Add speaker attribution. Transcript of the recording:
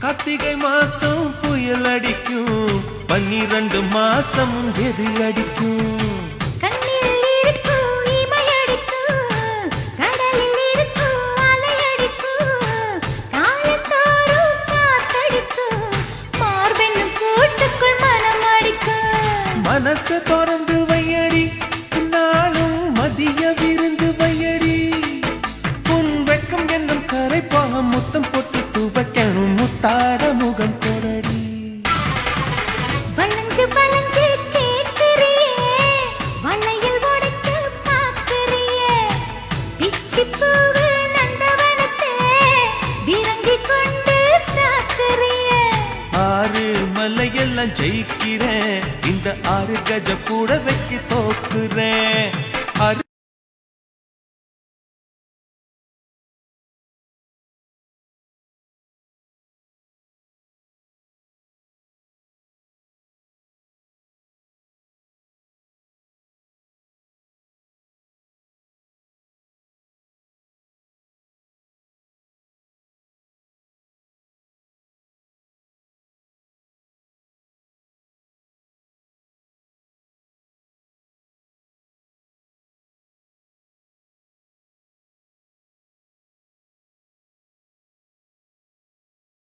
Speaker 1: கார்த்திகை மாசம் புயல் அடிக்கும் 12 மாசம் எது அடிக்கும் மனச தொடர்ந்து வையடி நாளும் மதிய விருந்து வையடி உன் வெட்கம் என்னும் கரைப்பாக முத்தம் போட்டு துவைக்கணும் முத்தாட முகம் கொடடி
Speaker 2: வளைஞ்சு வளைஞ்சு கேட்கிறியே வளையல் உடைக்க பார்க்கிறியே பிச்சி பூவு நந்தவனத்தே விரங்கி கொண்டு தாக்குறியே
Speaker 1: ஆறு மலையெல்லாம் ஜெயிக்கிறேன் இந்த 6 கஜ கூட வைக்க தோக்குறேன்